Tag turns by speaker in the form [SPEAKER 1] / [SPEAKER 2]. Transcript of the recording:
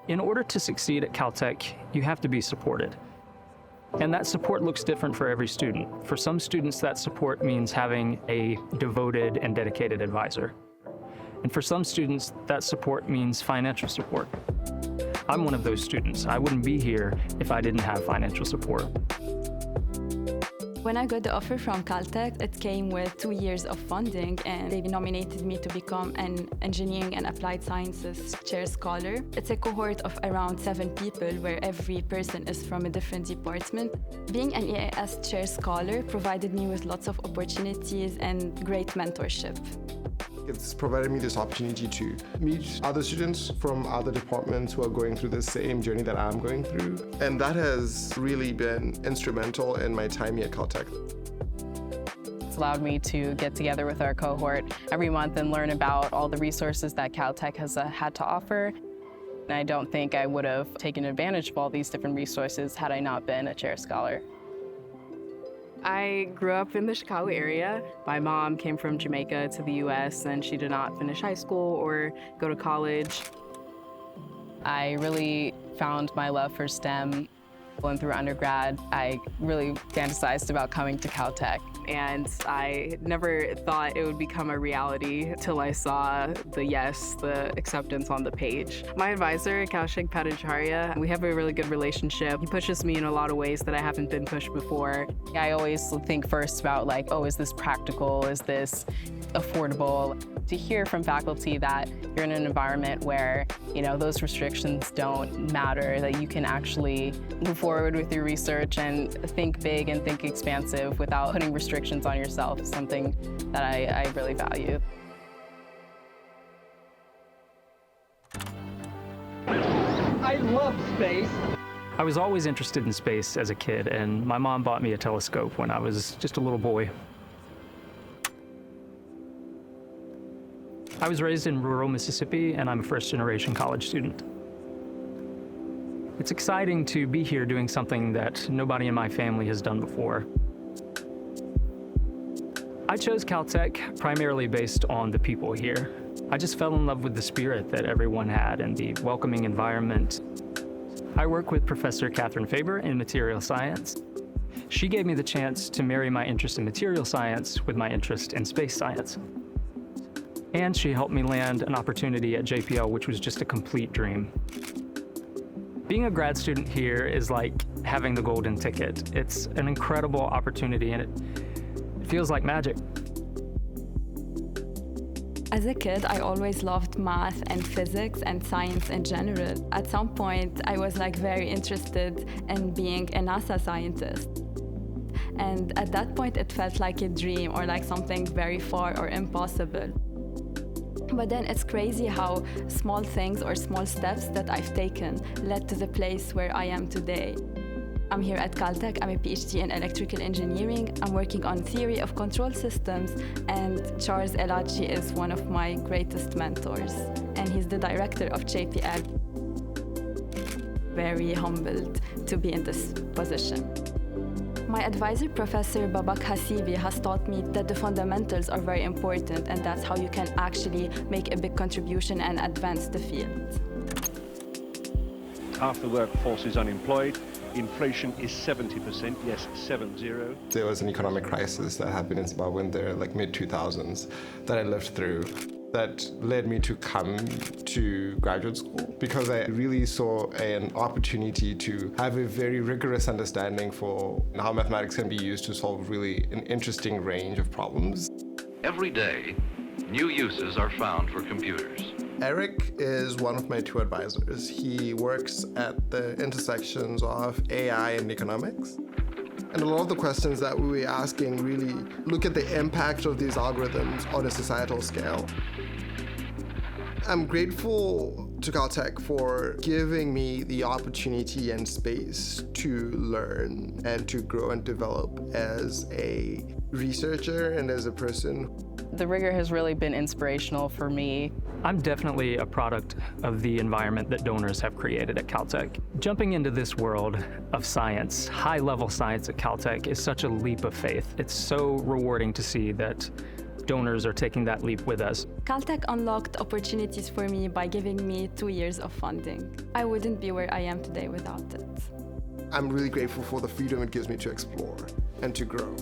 [SPEAKER 1] In order to succeed at Caltech, you have to be supported. And that support looks different for every student. For some students, that support means having a devoted and dedicated advisor. And for some students, that support means financial support. I'm one of those students. I wouldn't be here if I didn't have financial support.
[SPEAKER 2] When I got the offer from Caltech, it came with 2 years of funding, and they nominated me to become an Engineering and Applied Sciences Chair Scholar. It's a cohort of around 7 people where every person is from a different department. Being an EAS Chair Scholar provided me with lots of opportunities and great mentorship.
[SPEAKER 3] It's provided me this opportunity to meet other students from other departments who are going through the same journey that I'm going through. And that has really been instrumental in my time here at Caltech.
[SPEAKER 4] It's allowed me to get together with our cohort every month and learn about all the resources that Caltech has had to offer. And I don't think I would have taken advantage of all these different resources had I not been a chair scholar. I grew up in the Chicago area. My mom came from Jamaica to the US and she did not finish high school or go to college. I really found my love for STEM. Going through undergrad, I really fantasized about coming to Caltech, and I never thought it would become a reality till I saw the acceptance on the page. My advisor, Kaushik Bhattacharya, we have a really good relationship. He pushes me in a lot of ways that I haven't been pushed before. I always think first about like, oh, is this practical? Is this affordable? To hear from faculty that you're in an environment where, those restrictions don't matter, that you can actually move forward with your research and think big and think expansive without putting restrictions on yourself is something that I really value.
[SPEAKER 5] I love space.
[SPEAKER 1] I was always interested in space as a kid, and my mom bought me a telescope when I was just a little boy. I was raised in rural Mississippi, and I'm a first-generation college student. It's exciting to be here doing something that nobody in my family has done before. I chose Caltech primarily based on the people here. I just fell in love with the spirit that everyone had and the welcoming environment. I work with Professor Catherine Faber in material science. She gave me the chance to marry my interest in material science with my interest in space science. And she helped me land an opportunity at JPL, which was just a complete dream. Being a grad student here is like having the golden ticket. It's an incredible opportunity, and it feels like magic.
[SPEAKER 2] As a kid, I always loved math and physics and science in general. At some point, I was very interested in being a NASA scientist. And at that point, it felt like a dream or like something very far or impossible. But then it's crazy how small things or small steps that I've taken led to the place where I am today. I'm here at Caltech. I'm a PhD in electrical engineering. I'm working on theory of control systems, and Charles Elachi is one of my greatest mentors, and he's the director of JPL. Very humbled to be in this position. My advisor, Professor Babak Hasibi, has taught me that the fundamentals are very important, and that's how you can actually make a big contribution and advance the field.
[SPEAKER 6] Half the workforce is unemployed. Inflation is 70%, yes, 70.
[SPEAKER 3] There was an economic crisis that happened in Zimbabwe in the mid-2000s that I lived through. That led me to come to graduate school because I really saw an opportunity to have a very rigorous understanding for how mathematics can be used to solve really an interesting range of problems.
[SPEAKER 7] Every day, new uses are found for computers.
[SPEAKER 3] Eric is one of my 2 advisors. He works at the intersections of AI and economics. And a lot of the questions that we were asking really look at the impact of these algorithms on a societal scale. I'm grateful to Caltech for giving me the opportunity and space to learn and to grow and develop as a researcher and as a person.
[SPEAKER 4] The rigor has really been inspirational for me.
[SPEAKER 1] I'm definitely a product of the environment that donors have created at Caltech. Jumping into this world of science, high-level science at Caltech, is such a leap of faith. It's so rewarding to see that donors are taking that leap with us.
[SPEAKER 2] Caltech unlocked opportunities for me by giving me 2 years of funding. I wouldn't be where I am today without it.
[SPEAKER 3] I'm really grateful for the freedom it gives me to explore and to grow.